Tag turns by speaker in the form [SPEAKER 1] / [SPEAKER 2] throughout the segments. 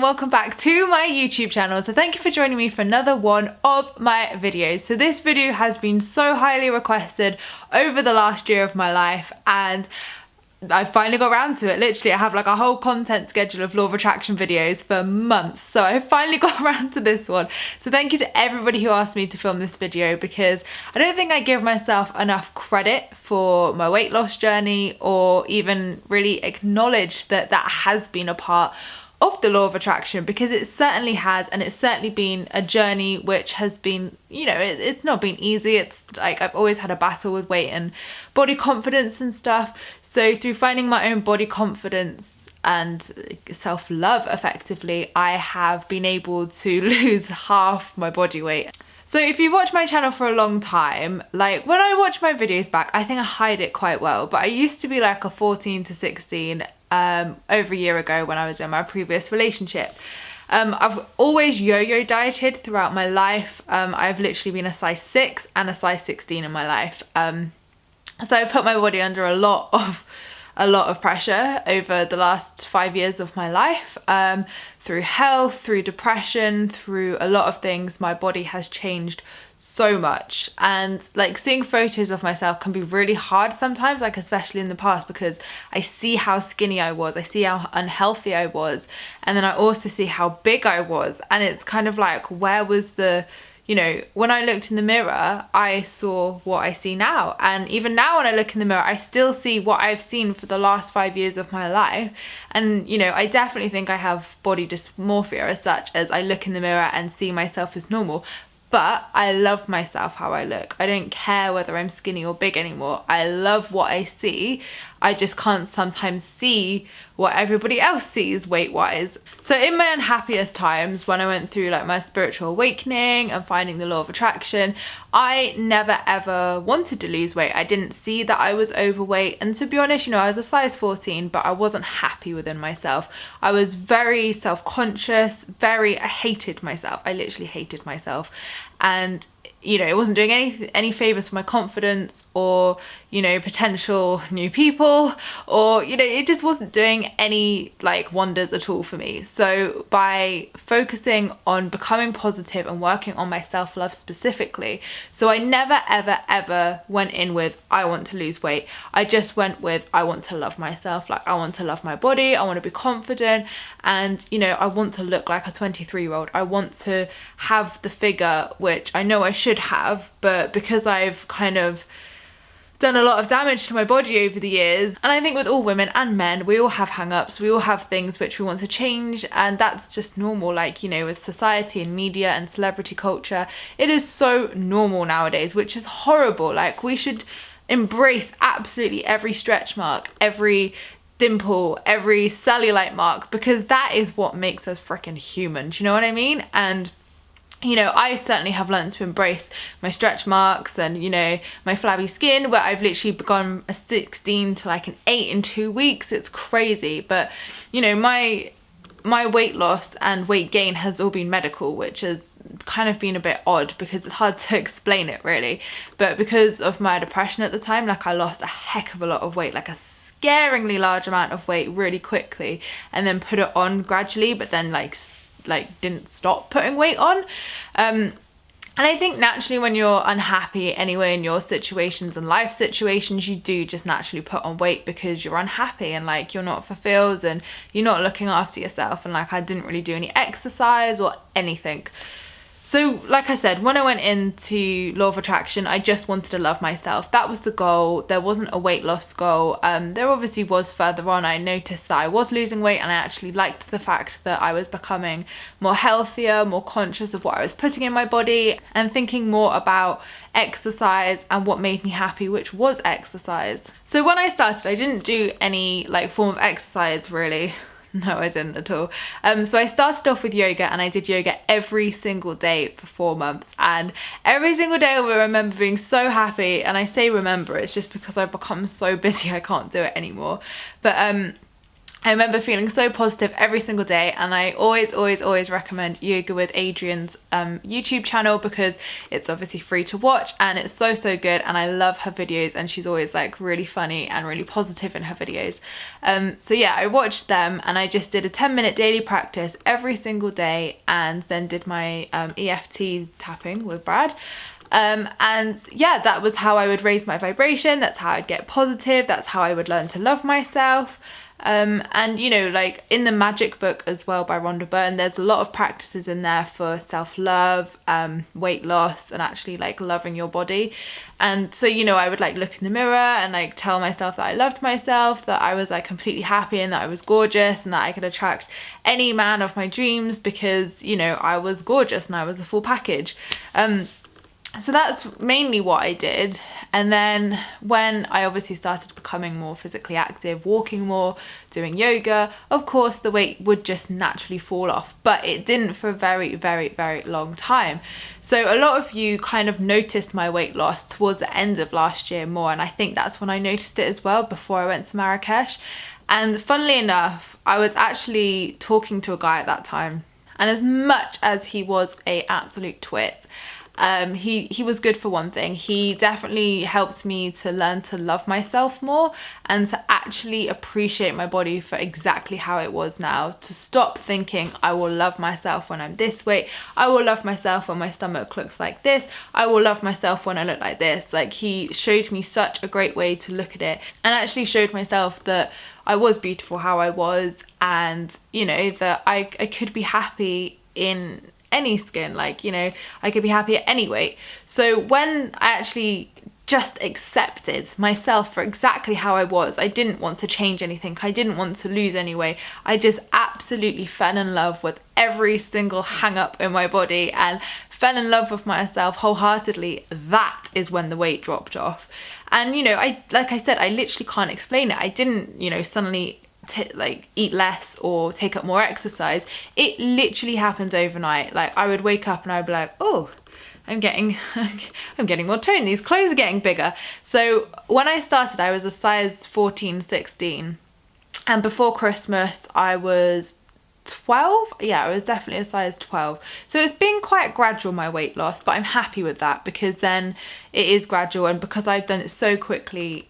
[SPEAKER 1] welcome back to my YouTube channel. So thank you for joining me for another one of my videos. So this video has been so highly requested over the last year of my life, and I finally got around to it. Literally, I have like a whole content schedule of law of attraction videos for months. So I finally got around to this one. So thank you to everybody who asked me to film this video, because I don't think I give myself enough credit for my weight loss journey, or even really acknowledge that that has been a part of the law of attraction, because it certainly has, and it's certainly been a journey which has been, you know, it's not been easy. It's like I've always had a battle with weight and body confidence and stuff. So through finding my own body confidence and self-love effectively, I have been able to lose half my body weight. So if you've watched my channel for a long time, like when I watch my videos back, I think I hide it quite well, but I used to be like a 14 to 16 over a year ago when I was in my previous relationship. I've always yo-yo dieted throughout my life. I've literally been a size 6 and a size 16 in my life. So I've put my body under a lot of pressure over the last 5 years of my life, through health, through depression, through a lot of things. My body has changed so much, and like seeing photos of myself can be really hard sometimes, like especially in the past, because I see how skinny I was, I see how unhealthy I was, and then I also see how big I was, and it's kind of like, where was the, you know, when I looked in the mirror, I saw what I see now. And even now when I look in the mirror, I still see what I've seen for the last 5 years of my life. And, you know, I definitely think I have body dysmorphia as such, as I look in the mirror and see myself as normal. But I love myself how I look. I don't care whether I'm skinny or big anymore. I love what I see. I just can't sometimes see what everybody else sees weight-wise. So in my unhappiest times, when I went through like my spiritual awakening and finding the law of attraction, I never ever wanted to lose weight. I didn't see that I was overweight. And to be honest, you know, I was a size 14, but I wasn't happy within myself. I was very self-conscious, I hated myself. I literally hated myself. And you know, it wasn't doing any favors for my confidence, or, you know, potential new people, or, you know, it just wasn't doing any like wonders at all for me. So by focusing on becoming positive and working on my self-love specifically, so I never ever went in with, I want to lose weight. I just went with, I want to love myself. Like, I want to love my body, I want to be confident, and, you know, I want to look like a 23-year-old. I want to have the figure which I know I should have, but because I've kind of done a lot of damage to my body over the years, and I think with all women and men, we all have hang-ups, we all have things which we want to change, and that's just normal. Like, you know, with society and media and celebrity culture, it is so normal nowadays, which is horrible. Like, we should embrace absolutely every stretch mark, every dimple, every cellulite mark, because that is what makes us freaking human. Do you know what I mean? And you know, I certainly have learned to embrace my stretch marks and, you know, my flabby skin, where I've literally gone a 16 to like an 8 in 2 weeks. It's crazy. But, you know, my weight loss and weight gain has all been medical, which has kind of been a bit odd because it's hard to explain it really. But because of my depression at the time, like I lost a heck of a lot of weight, like a scaringly large amount of weight really quickly, and then put it on gradually, but then like didn't stop putting weight on. And I think naturally when you're unhappy anyway in your situations and life situations, you do just naturally put on weight because you're unhappy and like you're not fulfilled and you're not looking after yourself. And like I didn't really do any exercise or anything. So like I said, when I went into law of attraction, I just wanted to love myself. That was the goal. There wasn't a weight loss goal. There obviously was further on. I noticed that I was losing weight, and I actually liked the fact that I was becoming more healthier, more conscious of what I was putting in my body, and thinking more about exercise and what made me happy, which was exercise. So when I started, I didn't do any like form of exercise really. No, I didn't at all. So I started off with yoga, and I did yoga every single day for 4 months, and every single day I remember being so happy. And I say remember, it's just because I've become so busy I can't do it anymore. But I remember feeling so positive every single day, and I always recommend Yoga with Adrian's YouTube channel, because it's obviously free to watch and it's so good, and I love her videos, and she's always like really funny and really positive in her videos. So yeah, I watched them and I just did a 10-minute daily practice every single day, and then did my EFT tapping with Brad. And yeah, that was how I would raise my vibration, that's how I'd get positive, that's how I would learn to love myself. And you know, like in the Magic book as well by Rhonda Byrne, there's a lot of practices in there for self-love, weight loss, and actually like loving your body. And so, you know, I would like look in the mirror and like tell myself that I loved myself, that I was like completely happy, and that I was gorgeous, and that I could attract any man of my dreams because, you know, I was gorgeous and I was a full package. So that's mainly what I did. And then when I obviously started becoming more physically active, walking more, doing yoga, of course the weight would just naturally fall off, but it didn't for a very long time. So a lot of you kind of noticed my weight loss towards the end of last year more, and I think that's when I noticed it as well, before I went to Marrakesh. And funnily enough, I was actually talking to a guy at that time, and as much as he was an absolute twit, he was good for one thing. He definitely helped me to learn to love myself more, and to actually appreciate my body for exactly how it was now, to stop thinking I will love myself when I'm this weight, I will love myself when my stomach looks like this, I will love myself when I look like this. Like, he showed me such a great way to look at it, and actually showed myself that I was beautiful how I was, and you know, that I could be happy in any skin, like, you know, I could be happy at any weight. So when I actually just accepted myself for exactly how I was, I didn't want to change anything, I didn't want to lose any weight, I just absolutely fell in love with every single hang up in my body and fell in love with myself wholeheartedly. That is when the weight dropped off. And you know, like I said, I literally can't explain it. I didn't, you know, suddenly like eat less or take up more exercise. It literally happened overnight. Like, I would wake up and I'd be like, oh, I'm getting more tone, these clothes are getting bigger. So when I started, I was a size 14, 16, and before Christmas I was 12. Yeah, I was definitely a size 12. So it's been quite gradual, my weight loss, but I'm happy with that, because then it is gradual, and because I've done it so quickly,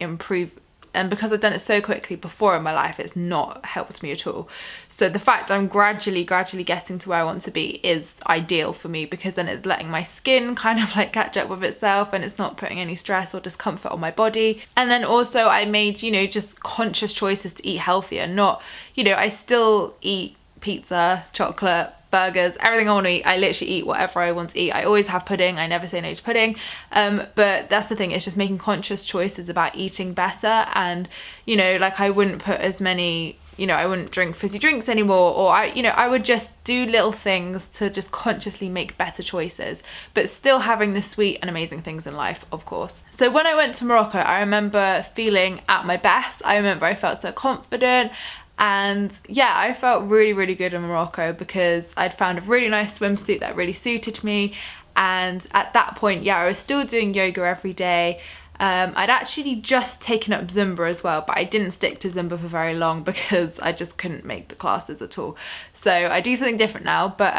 [SPEAKER 1] and because I've done it so quickly before in my life, it's not helped me at all. So the fact I'm gradually getting to where I want to be is ideal for me, because then it's letting my skin kind of like catch up with itself, and it's not putting any stress or discomfort on my body. And then also I made, you know, just conscious choices to eat healthier. Not, you know, I still eat pizza, chocolate, burgers, everything I want to eat. I literally eat whatever I want to eat. I always have pudding, I never say no to pudding, but that's the thing, it's just making conscious choices about eating better. And you know, like, I wouldn't put as many, you know, I wouldn't drink fizzy drinks anymore, or I would just do little things to just consciously make better choices, but still having the sweet and amazing things in life, of course. So when I went to Morocco, I remember feeling at my best. I remember I felt so confident. And yeah, I felt really good in Morocco, because I'd found a really nice swimsuit that really suited me. And at that point, yeah, I was still doing yoga every day. I'd actually just taken up Zumba as well, but I didn't stick to Zumba for very long because I just couldn't make the classes at all. So I do something different now, but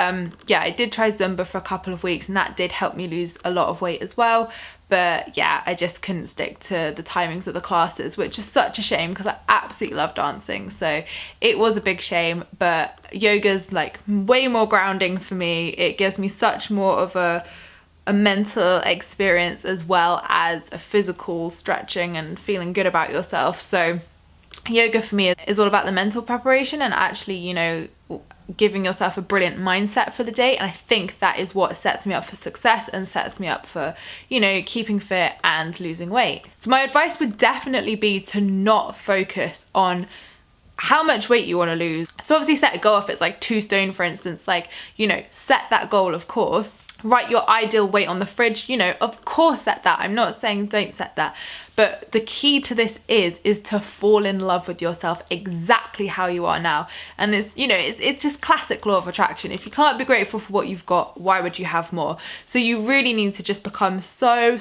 [SPEAKER 1] yeah, I did try Zumba for a couple of weeks, and that did help me lose a lot of weight as well. But yeah, I just couldn't stick to the timings of the classes, which is such a shame, because I absolutely love dancing. So it was a big shame, but yoga's like way more grounding for me. It gives me such more of a mental experience as well as a physical stretching and feeling good about yourself. So yoga for me is all about the mental preparation and actually, you know, giving yourself a brilliant mindset for the day. And I think that is what sets me up for success and sets me up for, you know, keeping fit and losing weight. So my advice would definitely be to not focus on how much weight you want to lose. So obviously set a goal if it's like 2 stone, for instance, like, you know, set that goal, of course. write your ideal weight on the fridge, you know, of course set that. I'm not saying don't set that. But the key to this is to fall in love with yourself exactly how you are now. And it's, you know, it's just classic law of attraction. If you can't be grateful for what you've got, why would you have more? So you really need to just become so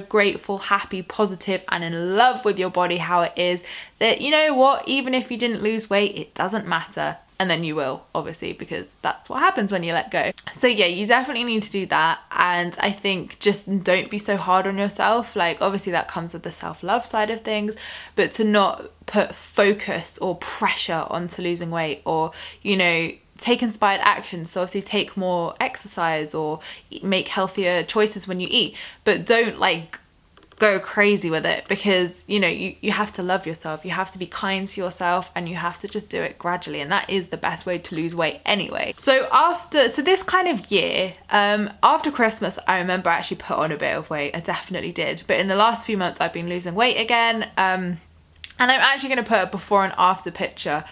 [SPEAKER 1] grateful, happy, positive, and in love with your body, how it is, that, you know what, even if you didn't lose weight, it doesn't matter. And then you will, obviously, because that's what happens when you let go. So yeah, you definitely need to do that. And I think just don't be so hard on yourself. Like, obviously that comes with the self-love side of things, but to not put focus or pressure onto losing weight, or, you know, take inspired action. So obviously take more exercise or make healthier choices when you eat, but don't like go crazy with it, because, you know, you have to love yourself, you have to be kind to yourself, and you have to just do it gradually, and that is the best way to lose weight anyway. So this kind of year, after Christmas, I remember I actually put on a bit of weight. I definitely did, but in the last few months I've been losing weight again, and I'm actually going to put a before and after picture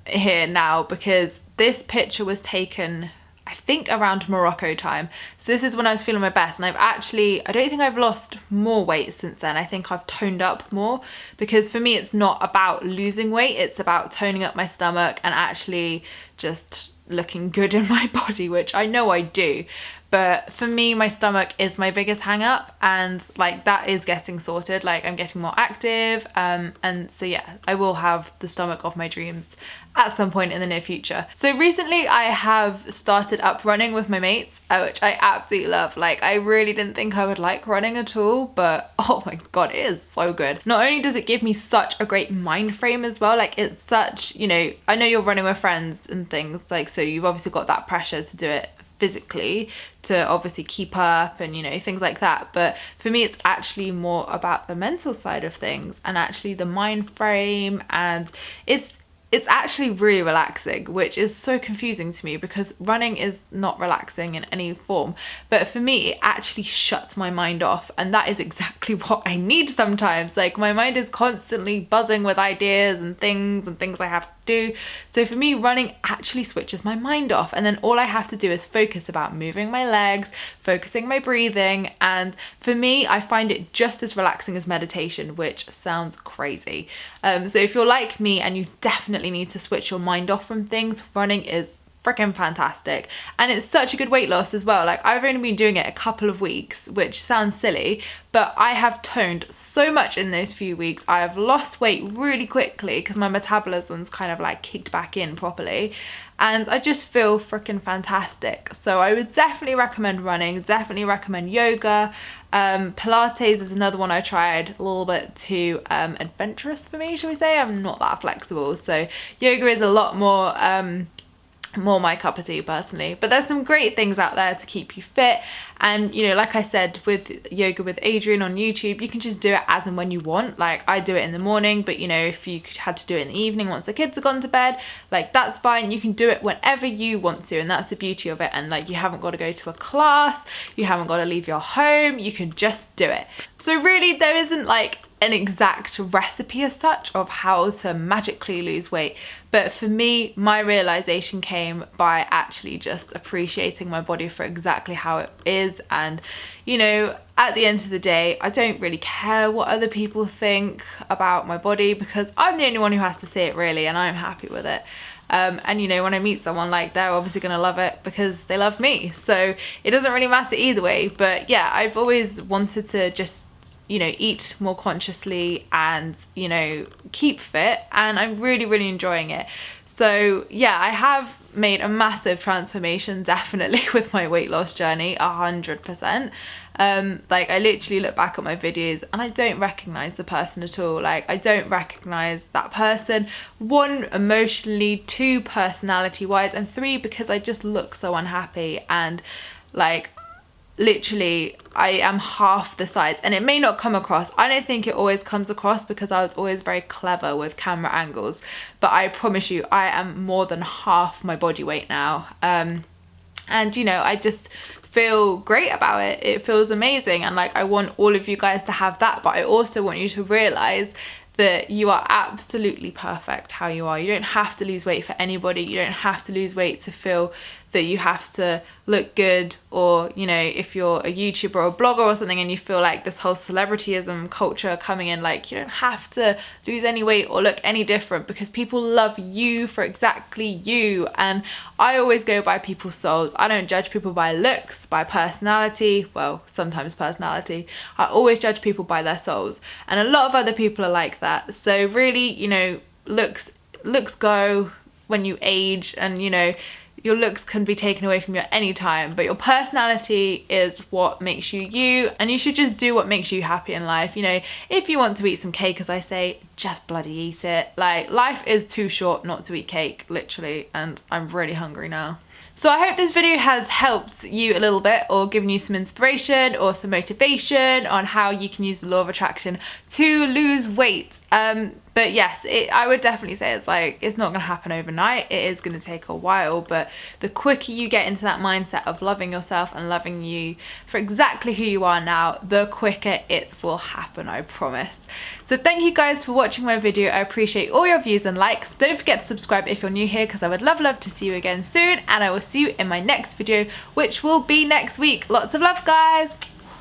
[SPEAKER 1] here now, because this picture was taken, I think, around Morocco time. So this is when I was feeling my best, and I don't think I've lost more weight since then. I think I've toned up more, because for me it's not about losing weight, it's about toning up my stomach and actually just looking good in my body, which I know I do. But for me, my stomach is my biggest hang up, and like that is getting sorted. Like, I'm getting more active, and so yeah, I will have the stomach of my dreams at some point in the near future. So recently I have started up running with my mates, which I absolutely love. Like, I really didn't think I would like running at all, but oh my god, it is so good. Not only does it give me such a great mind frame as well, like it's such, you know, I know you're running with friends and things, like, so you've obviously got that pressure to do it physically, to obviously keep up and, you know, things like that. But for me, it's actually more about the mental side of things, and actually the mind frame, and it's actually really relaxing, which is so confusing to me, because running is not relaxing in any form. But for me, it actually shuts my mind off, and that is exactly what I need sometimes. Like, my mind is constantly buzzing with ideas and things I have to do. So for me, running actually switches my mind off, and then all I have to do is focus about moving my legs, focusing my breathing, and for me, I find it just as relaxing as meditation, which sounds crazy. So if you're like me and you definitely need to switch your mind off from things, running is freaking fantastic. And it's such a good weight loss as well. Like, I've only been doing it a couple of weeks, which sounds silly, but I have toned so much in those few weeks. I have lost weight really quickly because my metabolism's kind of like kicked back in properly, and I just feel freaking fantastic. So I would definitely recommend running, definitely recommend yoga. Pilates is another one I tried, a little bit too adventurous for me, shall we say. I'm not that flexible, so yoga is a lot more my cup of tea personally. But there's some great things out there to keep you fit, and, you know, like I said, with Yoga with Adrian on YouTube, you can just do it as and when you want. Like, I do it in the morning, but, you know, if you had to do it in the evening once the kids have gone to bed, like, that's fine. You can do it whenever you want to, and that's the beauty of it. And like, you haven't got to go to a class, you haven't got to leave your home, you can just do it. So really, there isn't like an exact recipe as such of how to magically lose weight, but for me, my realization came by actually just appreciating my body for exactly how it is. And, you know, at the end of the day, I don't really care what other people think about my body, because I'm the only one who has to see it really, and I'm happy with it. And, you know, when I meet someone, like, they're obviously going to love it because they love me, so it doesn't really matter either way. But yeah, I've always wanted to just, you know, eat more consciously and, you know, keep fit, and I'm really enjoying it. So yeah, I have made a massive transformation, definitely, with my weight loss journey, 100%. Like, I literally look back at my videos and I don't recognize the person at all. Like, I don't recognize that person, 1, emotionally, 2, personality wise, and 3, because I just look so unhappy. And like, literally, I am half the size, and it may not come across. I don't think it always comes across, because I was always very clever with camera angles, but I promise you, I am more than half my body weight now. And, you know, I just feel great about it. It feels amazing, and like, I want all of you guys to have that, but I also want you to realize that you are absolutely perfect how you are. You don't have to lose weight for anybody. You don't have to lose weight to feel that you have to look good, or you know, if you're a YouTuber or a blogger or something and you feel like this whole celebrityism culture coming in, like you don't have to lose any weight or look any different because people love you for exactly you. And I always go by people's souls. I don't judge people by looks, by personality, well, sometimes personality. I always judge people by their souls, and a lot of other people are like that. So really, you know, looks go when you age, and you know, your looks can be taken away from you at any time, but your personality is what makes you you, and you should just do what makes you happy in life. You know, if you want to eat some cake, as I say, just bloody eat it. Like, life is too short not to eat cake, literally, and I'm really hungry now. So I hope this video has helped you a little bit, or given you some inspiration or some motivation on how you can use the law of attraction to lose weight. But yes, I would definitely say it's not going to happen overnight. It is going to take a while, but the quicker you get into that mindset of loving yourself and loving you for exactly who you are now, the quicker it will happen, I promise. So thank you guys for watching my video. I appreciate all your views and likes. Don't forget to subscribe if you're new here, because I would love to see you again soon, and I will see you in my next video, which will be next week. Lots of love, guys.